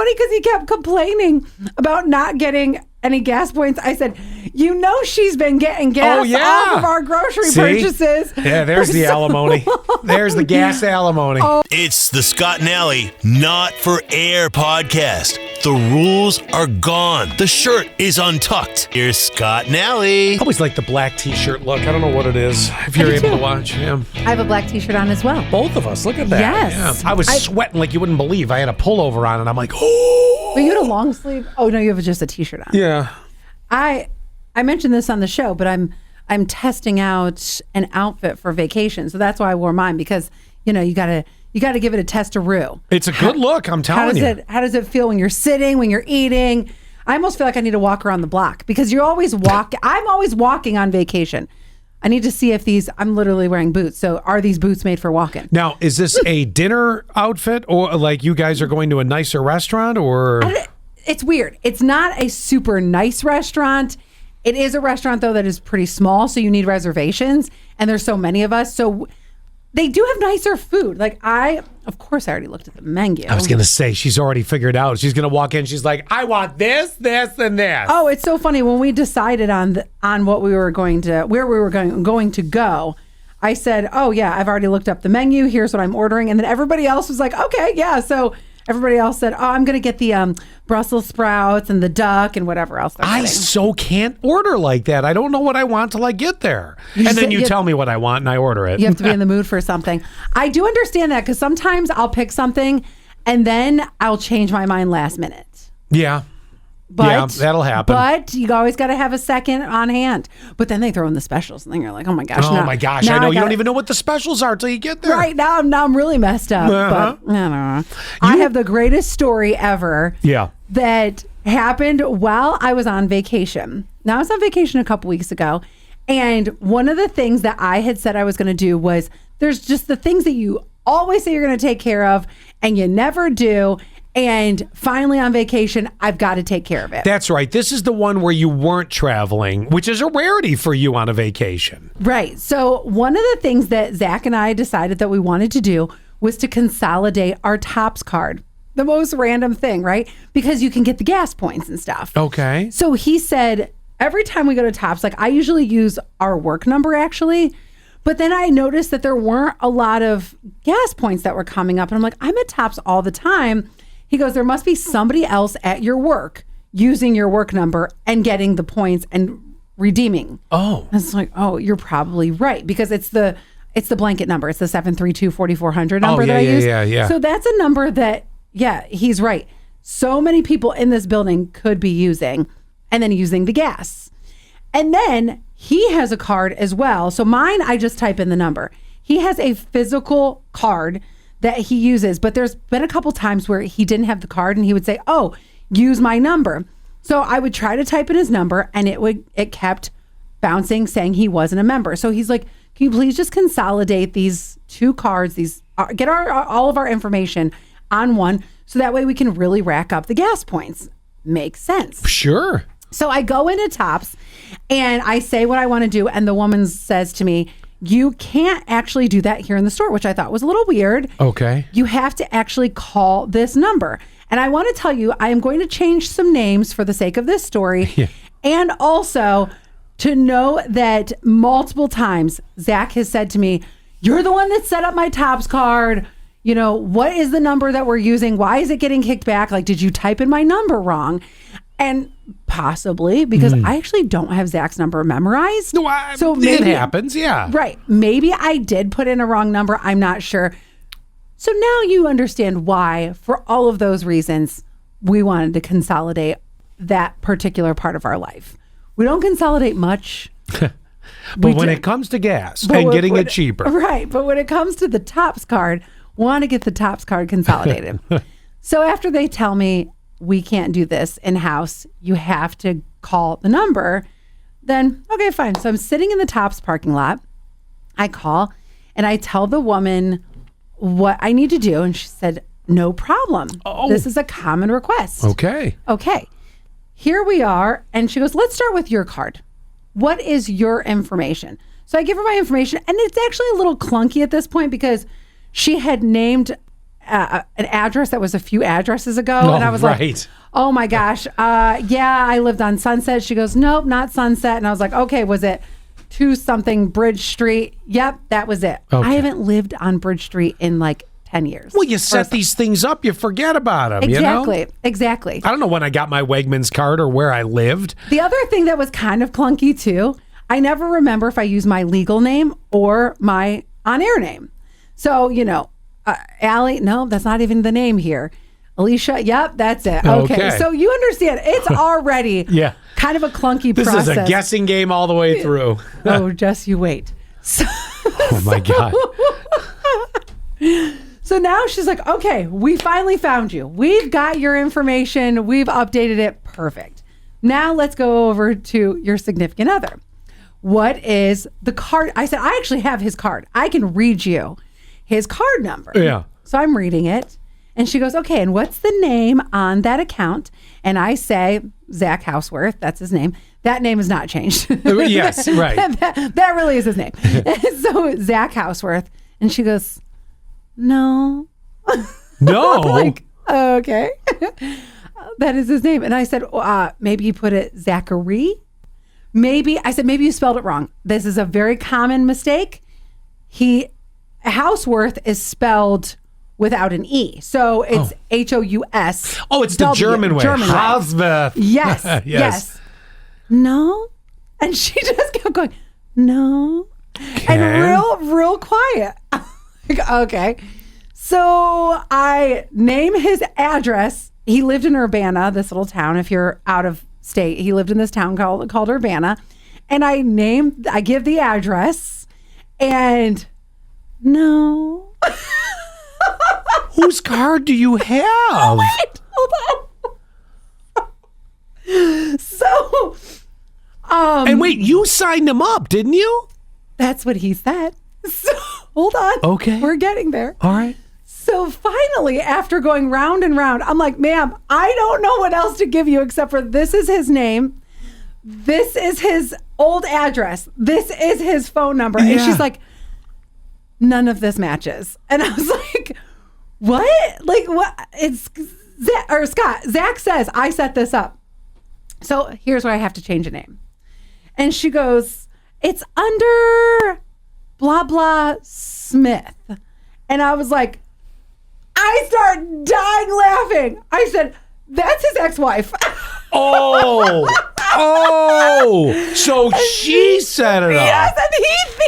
funny because he kept complaining about not getting any gas points. I said, she's been getting gas off of our grocery purchases. Yeah, there's the alimony. There's the gas alimony. It's the Scott and Alley Not for Air podcast. The rules are gone. The shirt is untucked. Here's Scott and Alley. I always like the black t-shirt look. I don't know what it is. If you're able to watch. Yeah. I have a black t-shirt on as well. Both of us. Look at that. Yes. Yeah. I was sweating like you wouldn't believe. I had a pullover on and I'm like, oh. But you had a long sleeve? Oh, no, you have just a t-shirt on. Yeah. I mentioned this on the show, but I'm testing out an outfit for vacation. So that's why I wore mine because, you got to give it a test-a-roo. It's a good look, I'm telling you. How does it feel when you're sitting, when you're eating? I almost feel like I need to walk around the block because you're always walking. I'm always walking on vacation. I need to see if I'm literally wearing boots. So are these boots made for walking? Now, is this a dinner outfit or like you guys are going to a nicer restaurant or? It's weird. It's not a super nice restaurant. It is a restaurant, though, that is pretty small. So you need reservations. And there's so many of us. So they do have nicer food. Like of course, I already looked at the menu. I was going to say, she's already figured out. She's going to walk in. She's like, I want this, this, and this. Oh, it's so funny. When we decided on what we were going to, where we were going to go, I said, oh, yeah, I've already looked up the menu. Here's what I'm ordering. And then everybody else was like, okay, yeah. So everybody else said, oh, I'm going to get the Brussels sprouts and the duck and whatever else they're getting. I so can't order like that. I don't know what I want till I get there. And then you tell me what I want and I order it. You have to be in the mood for something. I do understand that because sometimes I'll pick something and then I'll change my mind last minute. Yeah. But that'll happen. But you always got to have a second on hand. But then they throw in the specials, and then you're like, "Oh my gosh!" I know you don't even know what the specials are till you get there. Right now, I'm really messed up. Uh-huh. But I don't know. I have the greatest story ever. Yeah. That happened while I was on vacation. Now I was on vacation a couple weeks ago, and one of the things that I had said I was going to do was there's just the things that you always say you're going to take care of, and you never do. And finally on vacation, I've got to take care of it. That's right. This is the one where you weren't traveling, which is a rarity for you on a vacation. Right. So one of the things that Zach and I decided that we wanted to do was to consolidate our Tops card. The most random thing, right? Because you can get the gas points and stuff. Okay. So he said, every time we go to Tops, like I usually use our work number actually. But then I noticed that there weren't a lot of gas points that were coming up. And I'm like, I'm at Tops all the time. He goes, there must be somebody else at your work using your work number and getting the points and redeeming. Oh. I was like, oh, you're probably right because it's the blanket number. It's the 732-4400 number that I use. Yeah. So that's a number that, yeah, he's right. So many people in this building could be using and then using the gas. And then he has a card as well. So mine, I just type in the number. He has a physical card that he uses, but there's been a couple times where he didn't have the card and he would say, oh, use my number. So I would try to type in his number and it kept bouncing saying he wasn't a member. So he's like, can you please just consolidate these two cards, get all of our information on one so that way we can really rack up the gas points. Makes sense. Sure. So I go into Tops and I say what I want to do and the woman says to me, you can't actually do that here in the store, which I thought was a little weird. Okay. You have to actually call this number. And I want to tell you, I am going to change some names for the sake of this story. Yeah. And also to know that multiple times, Zach has said to me, you're the one that set up my Tops card. You know, what is the number that we're using? Why is it getting kicked back? Like, did you type in my number wrong? And possibly because I actually don't have Zach's number memorized. No, so maybe, it happens, yeah. Right. Maybe I did put in a wrong number. I'm not sure. So now you understand why, for all of those reasons, we wanted to consolidate that particular part of our life. We don't consolidate much. But when it comes to gas and getting it cheaper. Right. But when it comes to the Tops card, want to get the Tops card consolidated. So after they tell me, we can't do this in-house, you have to call the number, then okay, fine. So I'm sitting in the Tops parking lot. I call and I tell the woman what I need to do. And she said, no problem. Oh. This is a common request. Okay. Here we are. And she goes, let's start with your card. What is your information? So I give her my information and it's actually a little clunky at this point because she had named an address that was a few addresses ago. Oh, and I was right. like, oh my gosh. Yeah, I lived on Sunset. She goes, nope, not Sunset. And I was like, okay, was it 2 something Bridge Street? Yep, that was it. Okay. I haven't lived on Bridge Street in like 10 years. Well, you set these things up, you forget about them. Exactly. You know? Exactly. I don't know when I got my Wegmans card or where I lived. The other thing that was kind of clunky too, I never remember if I use my legal name or my on-air name. So, Allie, no, that's not even the name here. Alicia, yep, that's it. Okay. So you understand, it's already kind of a clunky process. This is a guessing game all the way through. Oh, just you wait. Oh my God. So now she's like, okay, we finally found you. We've got your information. We've updated it. Perfect. Now let's go over to your significant other. What is the card? I said, I actually have his card. I can read you his card number. Yeah. So I'm reading it. And she goes, okay, and what's the name on that account? And I say, Zach Houseworth. That's his name. That name has not changed. Yes, right. that really is his name. So Zach Houseworth. And she goes, no. No. I'm like, okay. That is his name. And I said, maybe you put it Zachary. Maybe you spelled it wrong. This is a very common mistake. Houseworth is spelled without an E. So it's H-O-U-S. Oh, it's the German way. Houseworth. Yes. Yes. No. And she just kept going, no. Okay. And real quiet. Okay. So I name his address. He lived in Urbana, this little town. If you're out of state, he lived in this town called Urbana. And I give the address and no. Whose card do you have? Wait, hold on. So, and wait, you signed him up, didn't you? That's what he said. So, hold on. Okay. We're getting there. All right. So finally, after going round and round, I'm like, ma'am, I don't know what else to give you except for this is his name. This is his old address. This is his phone number. And she's like, none of this matches. And I was like, what? Like, what? It's Scott. Zach says, I set this up. So here's where I have to change a name. And she goes, it's under blah, blah Smith. And I was like, I start dying laughing. I said, that's his ex-wife. Oh, so she set it up. Yes, and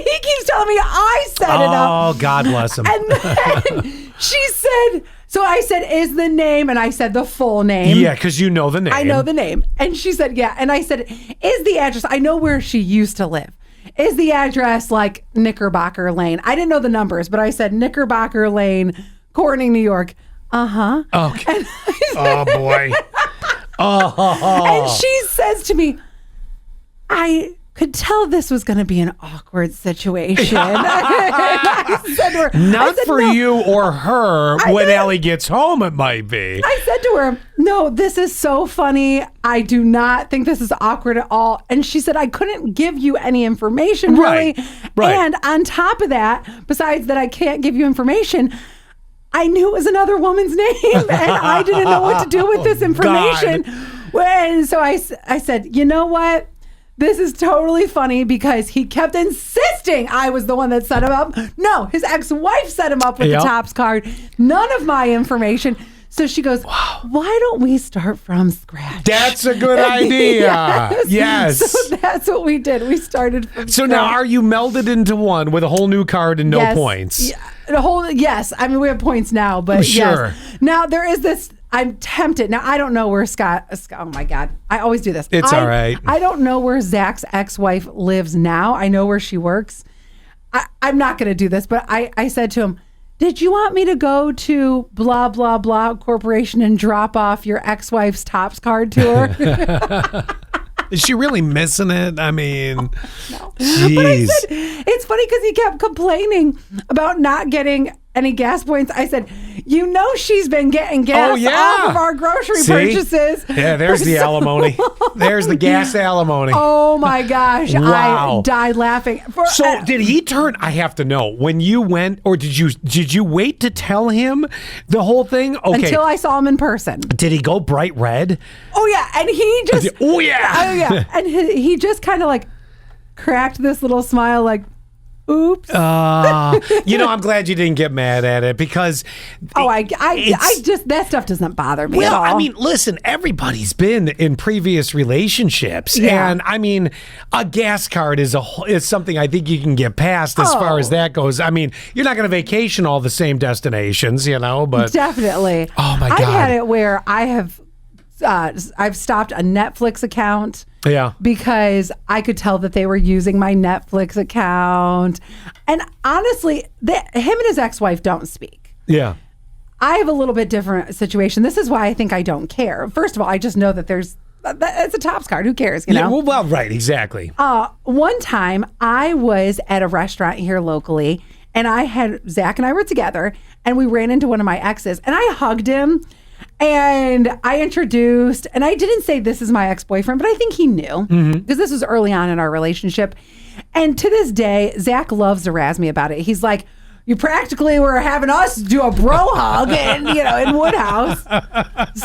he keeps telling me I set it up. Oh, God bless him. And then she said, so I said, is the name? And I said the full name. Yeah, because you know the name. I know the name. And she said, yeah. And I said, is the address, I know where she used to live. Is the address like Knickerbocker Lane? I didn't know the numbers, but I said Knickerbocker Lane, Corning, New York. Uh-huh. Okay. Oh, boy. And she says to me, I could tell this was going to be an awkward situation. I said to her, Not for you or her. When Allie gets home, it might be. I said to her, no, this is so funny. I do not think this is awkward at all. And she said, I couldn't give you any information, really. Right. And on top of that, besides that I can't give you information, I knew it was another woman's name and I didn't know what to do with this information. And so I said, you know what? This is totally funny because he kept insisting I was the one that set him up. No, his ex-wife set him up with the Topps card. None of my information. So she goes, why don't we start from scratch? That's a good idea. Yes. So that's what we did. We started from scratch. Now are you melded into one with a whole new card and no points? Yes. I mean, we have points now, but sure. Yes. Now there is this. I'm tempted. Now, I don't know where Scott, oh my God. I always do this. It's all right. I don't know where Zach's ex-wife lives now. I know where she works. I'm not going to do this, but I said to him, did you want me to go to blah, blah, blah corporation and drop off your ex-wife's Topps card to her? Is she really missing it? I mean, no. Jeez. But I said, it's funny because he kept complaining about not getting any gas points. I said, she's been getting gas off of our grocery purchases. Yeah, there's the alimony. There's the gas alimony. Oh my gosh. Wow. I died laughing. So did he turn? I have to know, when you went, or did you wait to tell him the whole thing? Okay. Until I saw him in person. Did he go bright red? Oh yeah. And he just, oh yeah. And he just kind of like cracked this little smile like, oops. I'm glad you didn't get mad at it, because I just, that stuff doesn't bother me at all. I mean, listen, everybody's been in previous relationships, and I mean, a gas card is something I think you can get past as far as that goes. I mean, you're not going to vacation all the same destinations, but definitely. Oh my God. I've had it where I've stopped a Netflix account. Yeah. Because I could tell that they were using my Netflix account. And honestly, him and his ex-wife don't speak. Yeah. I have a little bit different situation. This is why I think I don't care. First of all, I just know that it's a Topps card. Who cares, Yeah, well, right, exactly. One time I was at a restaurant here locally, and Zach and I were together, and we ran into one of my exes, and I hugged him. And I introduced, and I didn't say this is my ex-boyfriend, but I think he knew, because this was early on in our relationship. And to this day, Zach loves to razz me about it. He's like, you practically were having us do a bro hug in Woodhouse.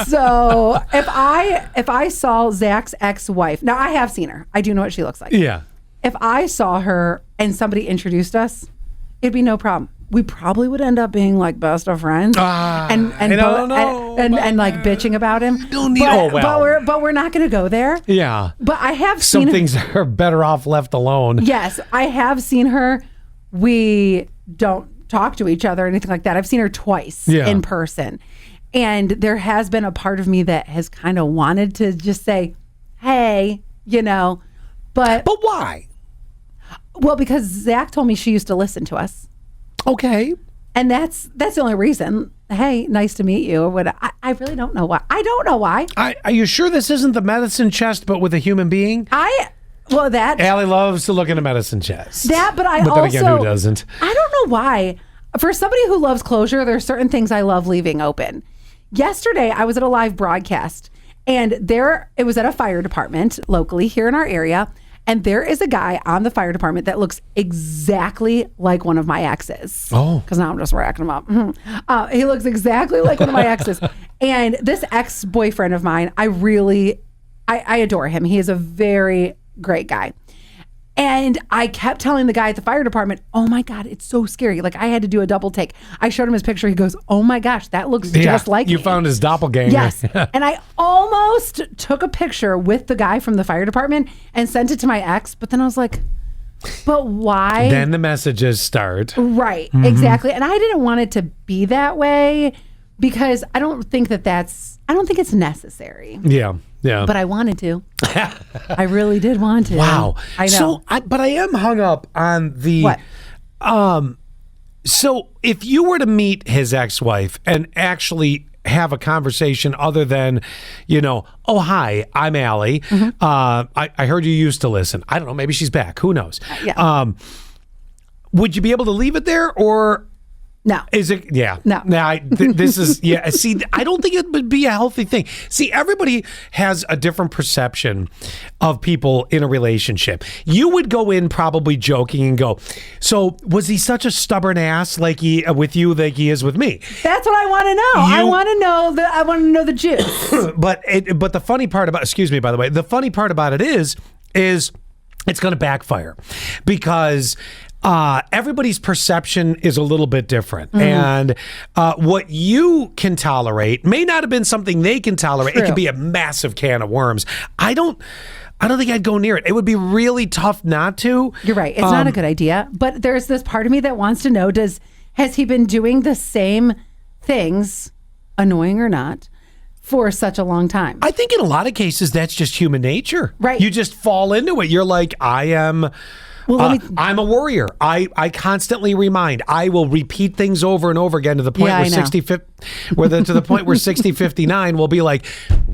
So if I saw Zach's ex-wife, now I have seen her. I do know what she looks like. Yeah. If I saw her and somebody introduced us, it'd be no problem. We probably would end up being like best of friends and like bitching about him. But we're not going to go there. Yeah. But I have seen some things are better off left alone. Yes, I have seen her. We don't talk to each other or anything like that. I've seen her twice in person. And there has been a part of me that has kind of wanted to just say, hey, but why? Well, because Zach told me she used to listen to us. Okay. And that's the only reason. Hey, nice to meet you. Or what? I really don't know why. I don't know why. Are you sure this isn't the medicine chest, but with a human being? Allie loves to look in a medicine chest. But then again, who doesn't? I don't know why. For somebody who loves closure, there's certain things I love leaving open. Yesterday, I was at a live broadcast, and it was at a fire department locally here in our area. And there is a guy on the fire department that looks exactly like one of my exes. Oh. Because now I'm just racking him up. He looks exactly like one of my exes. And this ex-boyfriend of mine, I adore him. He is a very great guy. And I kept telling the guy at the fire department, oh my God, it's so scary. Like, I had to do a double take. I showed him his picture. He goes, oh my gosh, that looks just like me. You found his doppelganger. Yes. And I almost took a picture with the guy from the fire department and sent it to my ex. But then I was like, but why? Then the messages start. Right. Mm-hmm. Exactly. And I didn't want it to be that way because I don't think it's necessary. Yeah. Yeah. But I wanted to. I really did want to. Wow. I know. But I am hung up on the... What? So if you were to meet his ex-wife and actually have a conversation other than, oh, hi, I'm Allie. Mm-hmm. I heard you used to listen. I don't know. Maybe she's back. Who knows? Yeah. Would you be able to leave it there or... No. Is it? Yeah. No. Now, this is, yeah. See, I don't think it would be a healthy thing. See, everybody has a different perception of people in a relationship. You would go in probably joking and go, so was he such a stubborn ass with you like he is with me? That's what I want to know. I want to know the juice. But the funny part about, excuse me, by the way, the funny part about it is it's going to backfire because everybody's perception is a little bit different. Mm-hmm. And what you can tolerate may not have been something they can tolerate. True. It could be a massive can of worms. I don't think I'd go near it. It would be really tough not to. You're right. It's not a good idea. But there's this part of me that wants to know, has he been doing the same things, annoying or not, for such a long time? I think in a lot of cases, that's just human nature. Right. You just fall into it. You're like, I am... I'm a warrior. I constantly remind. I will repeat things over and over again to the point where 60-59 will be like,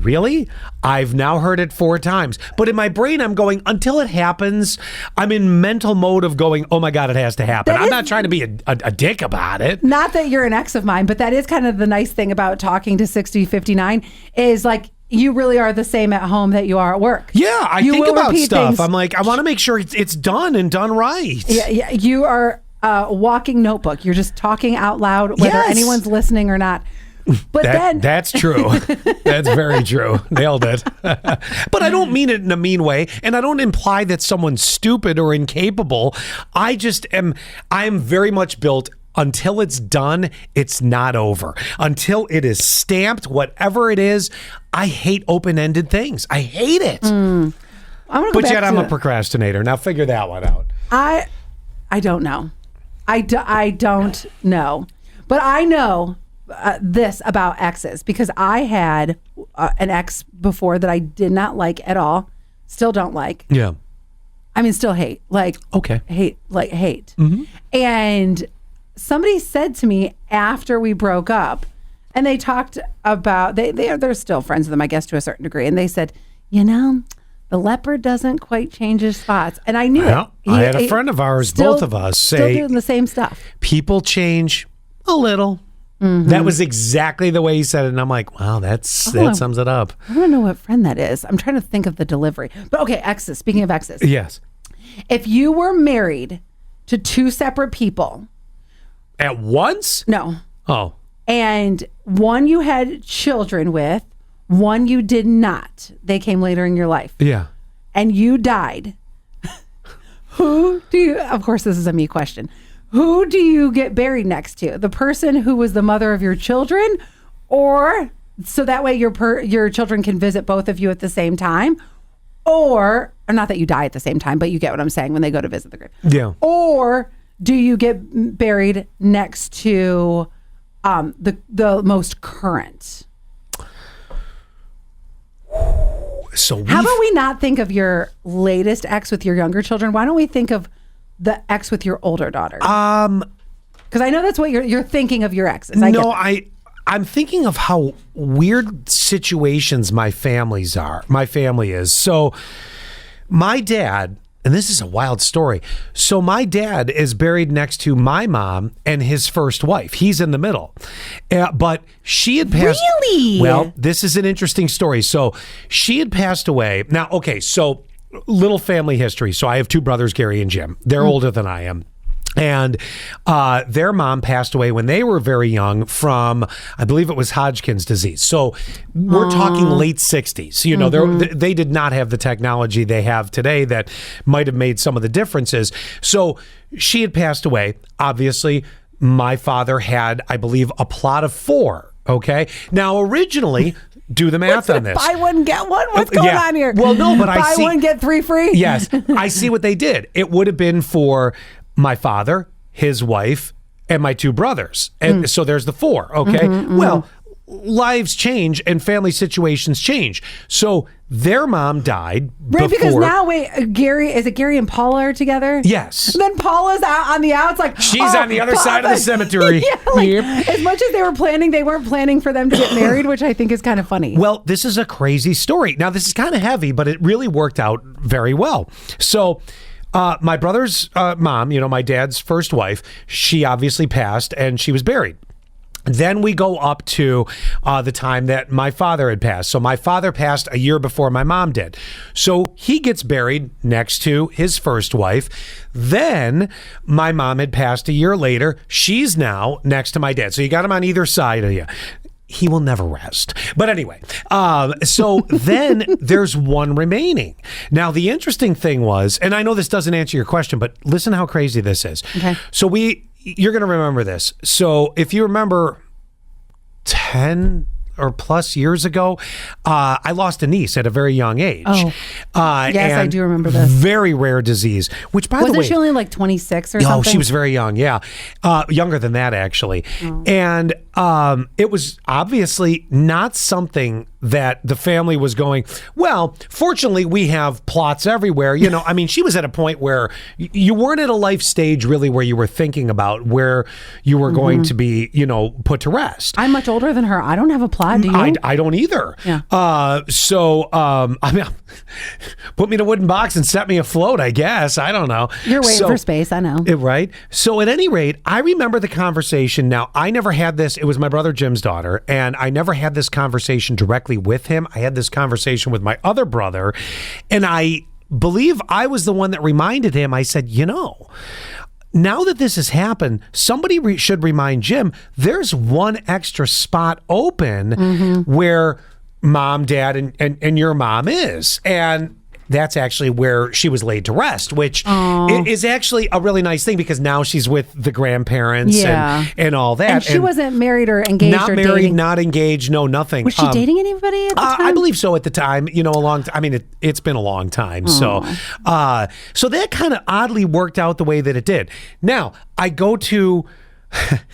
really? I've now heard it 4 times. But in my brain, I'm going, until it happens, I'm in mental mode of going, oh my God, it has to happen. I'm not trying to be a dick about it. Not that you're an ex of mine, but that is kind of the nice thing about talking to 6059 is like, you really are the same at home that you are at work. Yeah, I You think will about repeat stuff. things. I'm like, I want to make sure it's done and done right. Yeah, you are a walking notebook. You're just talking out loud, whether Yes. anyone's listening or not. But then That's true. That's very true. Nailed it. But I don't mean it in a mean way, and I don't imply that someone's stupid or incapable. I am very much built until it's done, it's not over. Until it is stamped, whatever it is, I hate open-ended things. I hate it. I'm gonna go But back yet I'm to- a procrastinator. Now figure that one out. I don't know. I don't know. But I know this about exes because I had an ex before that I did not like at all. Still don't like. Yeah. I mean, still hate. Like, Okay. hate. And somebody said to me after we broke up, and they talked about, they're still friends with them, I guess, to a certain degree. And they said, the leopard doesn't quite change his spots. And I knew Well, it. I had a friend of ours, both of us, still say doing the same stuff. people change a little. That was exactly the way he said it. And I'm like, wow, that sums it up. I don't know what friend that is. I'm trying to think of the delivery. But okay, exes. Speaking of exes, Yes. if you were married to 2 separate people, At once? no, Oh. and one you had children with, one you did not. They came later in your life, Yeah. and you died. Who do you? Of course, this is a me question. Who do you get buried next to? The person who was the mother of your children, or so that way your children can visit both of you at the same time, or not that you die at the same time, but you get what I'm saying when they go to visit the grave. Yeah. Or do you get buried next to the most current? So How about we not think of your latest ex with your younger children? Why don't we think of the ex with your older daughter? Because I know that's what you're thinking of your exes. I get that. I'm thinking of how weird situations my family is. So my dad, and this is a wild story. So my dad is buried next to my mom and his first wife. He's in the middle. But she had passed. Really? Well, this is an interesting story. So she had passed away. Now, okay, so little family history. So I have 2 brothers, Gary and Jim. They're older than I am. And their mom passed away when they were very young from, I believe it was Hodgkin's disease. So we're talking late 60s. You know, they did not have the technology they have today that might have made some of the differences. So she had passed away. Obviously, my father had, I believe, a plot of 4. Okay. Now, originally, do the math on this. Buy one, get one? What's going on here? Well, no, but I see. Buy one, get 3 free? Yes, I see what they did. It would have been for my father, his wife, and my 2 brothers. And so there's the 4, okay? Well, lives change and family situations change. So their mom died Right, because before. now, wait, is it Gary and Paula are together? Yes. And then Paula's out on the outs, like She's on the other side of the cemetery. Yeah, like, Yep. as much as they were planning, they weren't planning for them to get married, which I think is kind of funny. Well, this is a crazy story. Now, this is kind of heavy, but it really worked out very well. So my brother's mom, my dad's first wife, she obviously passed and she was buried. Then we go up to the time that my father had passed. So my father passed a year before my mom did. So he gets buried next to his first wife. Then my mom had passed a year later. She's now next to my dad. So you got him on either side of you. He will never rest. But anyway, so then there's one remaining. Now, the interesting thing was, and I know this doesn't answer your question, but listen how crazy this is. Okay. So you're going to remember this. So if you remember 10 or plus years ago, I lost a niece at a very young age. Oh. Yes, I do remember this. Very rare disease, which by the way... Wasn't she only like 26 or No, something? she was very young. Yeah. Younger than that, actually. And it was obviously not something that the family was going, well, fortunately, we have plots everywhere. You know, I mean, she was at a point where you weren't at a life stage really where you were thinking about where you were going to be, you know, put to rest. I'm much older than her. I don't have a plot. Do you? I don't either. Yeah. I mean, put me in a wooden box and set me afloat, I guess. I don't know. You're waiting for space. I know. Right. So at any rate, I remember the conversation. Now, I never had this. It was my brother Jim's daughter, and I never had this conversation directly with him. I had this conversation with my other brother, and I believe I was the one that reminded him. I said, you know, now that this has happened, somebody should remind Jim there's one extra spot open where mom, dad, and your mom is. And that's actually where she was laid to rest, which is actually a really nice thing because now she's with the grandparents and all that. And she wasn't married or engaged not or married, dating. not engaged, no, nothing. Was she dating anybody at the time? I believe so at the time, you know, a long time. I mean, it's been a long time. So that kind of oddly worked out the way that it did. Now, I go to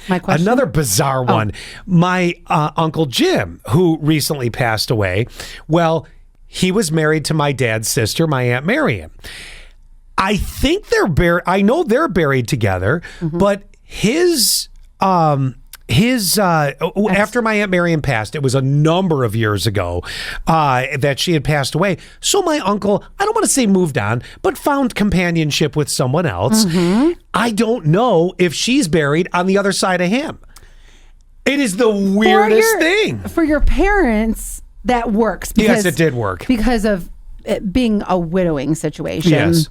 My question? another bizarre one. My Uncle Jim, who recently passed away, well, he was married to my dad's sister, my Aunt Marion. I think they're buried. I know they're buried together, but his after my Aunt Marion passed, it was a number of years ago that she had passed away. So my uncle, I don't want to say moved on, but found companionship with someone else. I don't know if she's buried on the other side of him. It is the weirdest thing. For your parents, that works. Yes, it did work. Because of it being a widowing situation. Yes.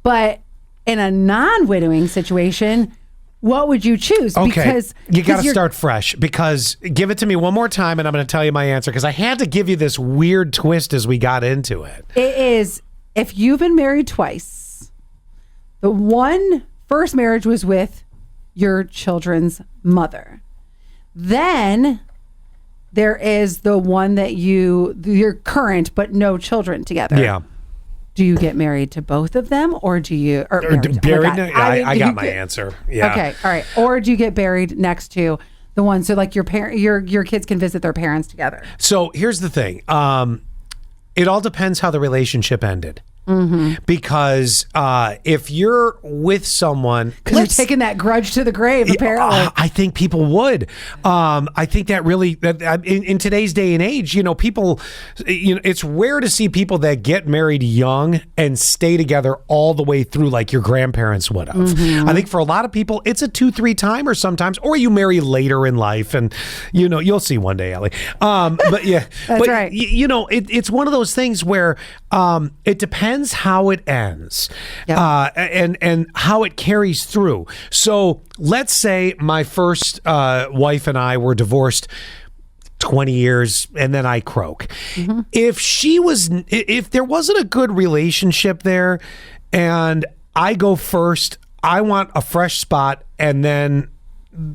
But in a non-widowing situation, what would you choose? Okay, Because you got to start fresh, because give it to me one more time and I'm going to tell you my answer, because I had to give you this weird twist as we got into it. It is, if you've been married twice, the one first marriage was with your children's mother. Then there is the one that you're current but no children together. Yeah. Do you get married to both of them, or do you Buried? I got my answer. Yeah. Okay, all right. Or do you get buried next to the one so like your kids can visit their parents together? So here's the thing. It all depends how the relationship ended. Because if you're with someone, Because you're taking that grudge to the grave, apparently. I think people would. I think that really, in today's day and age, you know, people, you know, it's rare to see people that get married young and stay together all the way through like your grandparents would have. I think for a lot of people, it's a 2-3 timer sometimes, or you marry later in life, and you know, you'll see one day, Ellie. But yeah, That's but right. You know, it's one of those things where it depends how it ends, and how it carries through. So let's say my first wife and I were divorced 20 years and then I croak. If there wasn't a good relationship there and I go first, I want a fresh spot, and then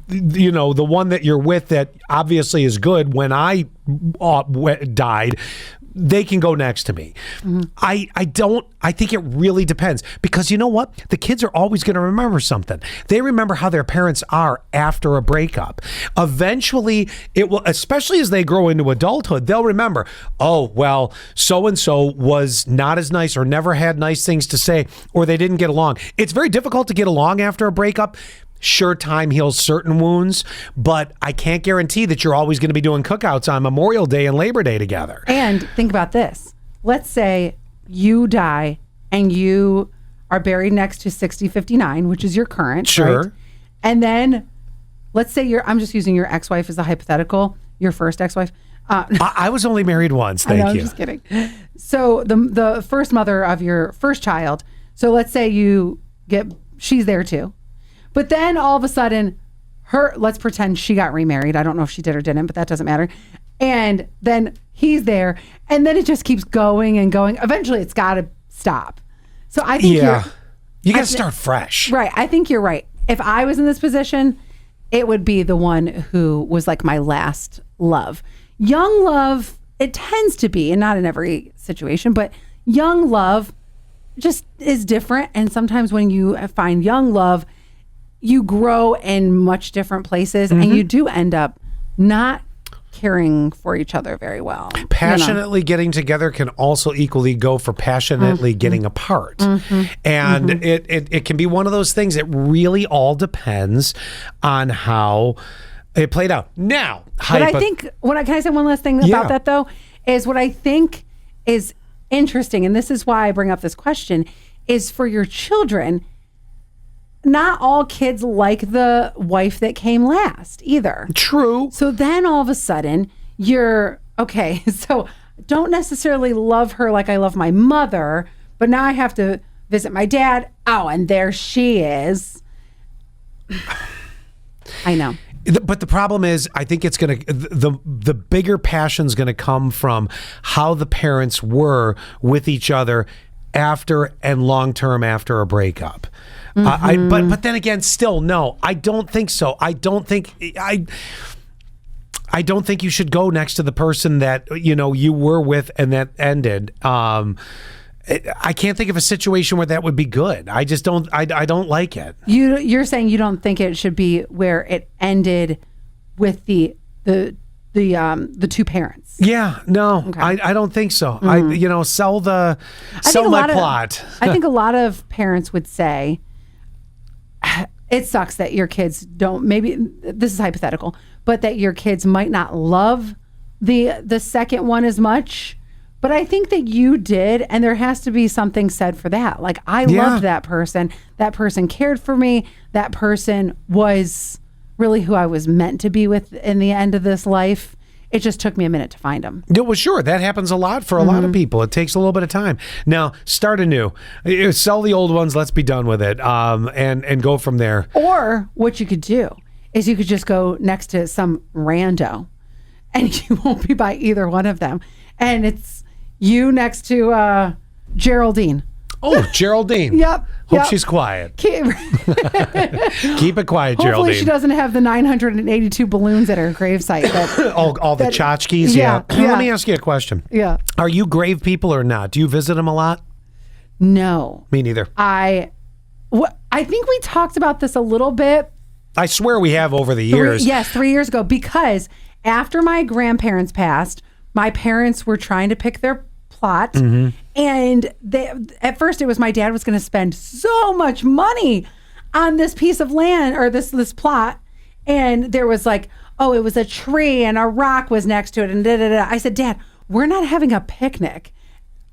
you know, the one that you're with that obviously is good when I died, they can go next to me. I think it really depends, because you know what? The kids are always going to remember something. They remember how their parents are after a breakup. Eventually it will, especially as they grow into adulthood, they'll remember, oh, well, so-and-so was not as nice, or never had nice things to say, or they didn't get along. It's very difficult to get along after a breakup. Sure, time heals certain wounds, but I can't guarantee that you're always going to be doing cookouts on Memorial Day and Labor Day together. And think about this. Let's say you die and you are buried next to 6059, which is your current. Sure. Right? And then let's say I'm just using your ex-wife as a hypothetical, your first ex-wife. I was only married once. Thank you. I'm just kidding. So the first mother of your first child. So let's say she's there too. But then all of a sudden, let's pretend she got remarried. I don't know if she did or didn't, but that doesn't matter. And then he's there, and then it just keeps going and going. Eventually, it's got to stop. So I think you got to start fresh. Right. I think you're right. If I was in this position, it would be the one who was like my last love. Young love, it tends to be, and not in every situation, but young love just is different. And sometimes when you find young love, you grow in much different places, and you do end up not caring for each other very well. Passionately getting together can also equally go for passionately getting apart. And it can be one of those things. It really all depends on how it played out. Now, But I think, can I say one last thing about that though? Is what I think is interesting, and this is why I bring up this question, is for your children, not all kids like the wife that came last either. True. So then all of a sudden you're, okay, so don't necessarily love her like I love my mother, but now I have to visit my dad. Oh, and there she is. I know. But the problem is, I think it's going to, the bigger passion's going to come from how the parents were with each other after and long term after a breakup. But then again, still, no, I don't think so. I don't think you should go next to the person that, you were with and that ended. I can't think of a situation where that would be good. I just don't. I don't like it. You're saying you don't think it should be where it ended with the two parents. Yeah, no, okay. I don't think so. Sell my plot. I think a lot of parents would say it sucks that your kids don't. Maybe this is hypothetical, but that your kids might not love the second one as much. But I think that you did, and there has to be something said for that. Like, I loved that person. That person cared for me. That person was really who I was meant to be with in the end of this life. It just took me a minute to find them. Yeah, well, sure. That happens a lot for a lot of people. It takes a little bit of time. Now, start anew. Sell the old ones. Let's be done with it, and go from there. Or what you could do is you could just go next to some rando, and you won't be by either one of them. And it's you next to Geraldine. Oh, Geraldine. Yep. Hope she's quiet. Keep it quiet, Hopefully Geraldine. She doesn't have the 982 balloons at her gravesite. all the tchotchkes. Yeah. Let me ask you a question. Yeah. Are you grave people or not? Do you visit them a lot? No. Me neither. I think we talked about this a little bit. I swear we have over the years. 3 years ago, because after my grandparents passed, my parents were trying to pick their plot. And at first it was my dad was going to spend so much money on this piece of land or this plot. And there was like, oh, it was a tree and a rock was next to it. And da-da-da. I said, Dad, we're not having a picnic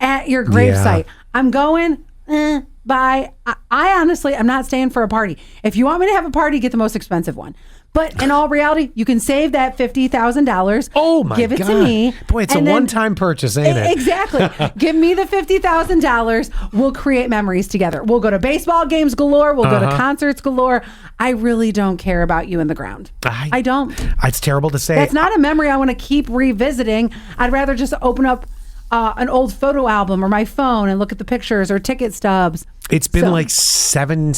at your gravesite. I'm going, bye. I honestly, I'm not staying for a party. If you want me to have a party, get the most expensive one. But in all reality, you can save that $50,000. Oh my God. Give it to me. Boy, it's a one-time purchase, ain't it? Exactly. Give me the $50,000. We'll create memories together. We'll go to baseball games galore. We'll go to concerts galore. I really don't care about you in the ground. I don't. It's terrible to say. That's not a memory I want to keep revisiting. I'd rather just open up an old photo album or my phone and look at the pictures or ticket stubs. It's been like 7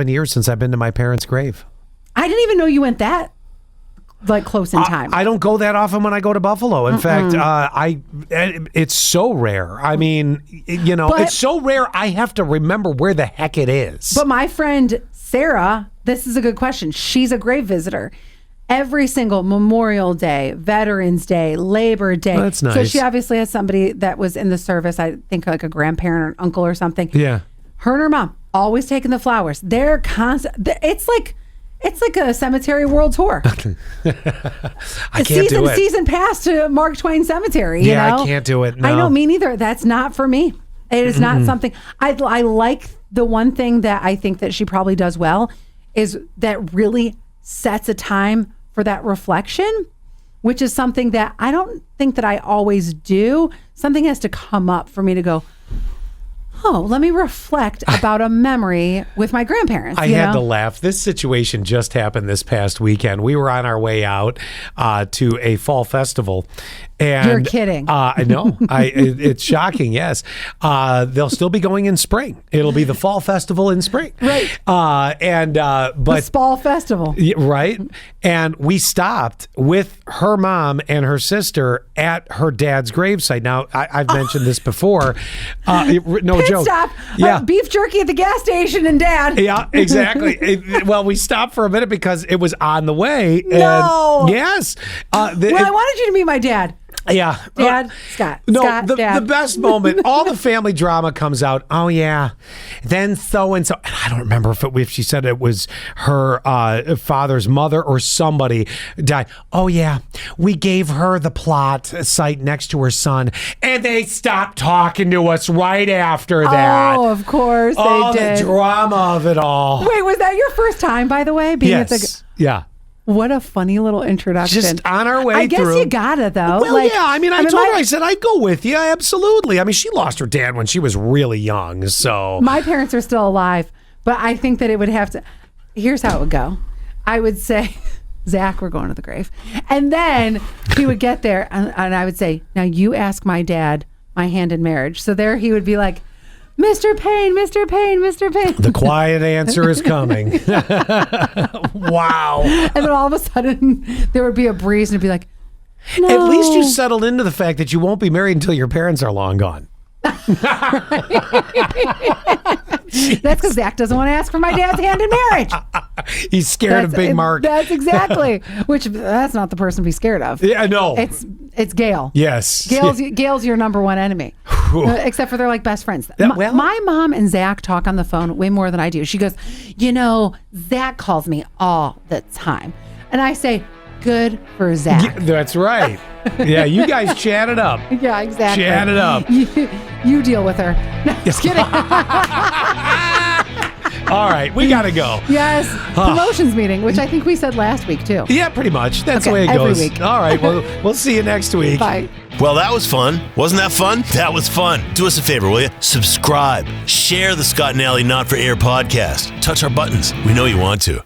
years since I've been to my parents' grave. I didn't even know you went that close in time. I don't go that often when I go to Buffalo. In fact, it's so rare. I mean, it's so rare I have to remember where the heck it is. But my friend Sarah, this is a good question. She's a grave visitor. Every single Memorial Day, Veterans Day, Labor Day. Oh, that's nice. So she obviously has somebody that was in the service, I think like a grandparent or an uncle or something. Yeah. Her and her mom, always taking the flowers. They're constant. It's like a cemetery world tour. I can't do it. Season pass to Mark Twain Cemetery. You know? I can't do it. No. I know, me neither. That's not for me. It is not something. I like the one thing that I think that she probably does well is that really sets a time for that reflection, which is something that I don't think that I always do. Something has to come up for me to go, oh, let me reflect about a memory with my grandparents. I had to laugh. This situation just happened this past weekend. We were on our way out to a fall festival, And You're kidding. I know. It's shocking. Yes. They'll still be going in spring. It'll be the fall festival in spring. Right. But The Spall Festival. yeah, right. And we stopped with her mom and her sister at her dad's gravesite. Now, I've mentioned this before. No Pit joke. stop. Yeah. Beef jerky at the gas station and Dad. Yeah, exactly. Well, we stopped for a minute because it was on the way. And No. yes. Well, I wanted you to meet my dad. Yeah. Dad, Scott. No, Scott, Dad. the best moment, all the family drama comes out. Oh, yeah. Then so-and-so, and I don't remember if she said it was her father's mother or somebody died. Oh, yeah. We gave her the plot site next to her son, and they stopped talking to us right after that. Oh, of course all they did. the drama of it all. Wait, was that your first time, by the way? Being at Yes. the. Yeah. What a funny little introduction. Just on our way I guess through. you gotta, though. Well, yeah. I mean, I told her, my- I said, I'd go with you. Absolutely. I mean, she lost her dad when she was really young. So, My parents are still alive, but I think that it would have to. Here's how it would go. I would say, Zach, we're going to the grave. And then he would get there, and I would say, now you ask my dad my hand in marriage. So there he would be like, Mr. Payne, Mr. Payne, Mr. Payne. the quiet answer is coming. Wow. And then all of a sudden, there would be a breeze, and it'd be like, no. At least you settled into the fact that you won't be married until your parents are long gone. That's because Zach doesn't want to ask for my dad's hand in marriage. He's scared of Big Mark. That's exactly. Which that's not the person to be scared of. Yeah, no. It's Gail. Yes. Gail's your number one enemy. Except for they're like best friends. Well- My mom and Zach talk on the phone way more than I do. She goes, Zach calls me all the time. And I say, good for Zach. Yeah, that's right. Yeah, you guys chat it up. Yeah, exactly. Chat it up. You deal with her. No, just kidding. All right, we got to go. Yes. Promotions meeting, which I think we said last week too. Yeah, pretty much. That's the Okay, way it every goes. week. All right, well, we'll see you next week. Bye. Well, that was fun. Wasn't that fun? That was fun. Do us a favor, will you? Subscribe. Share the Scott and Alley Not for Air podcast. Touch our buttons. We know you want to.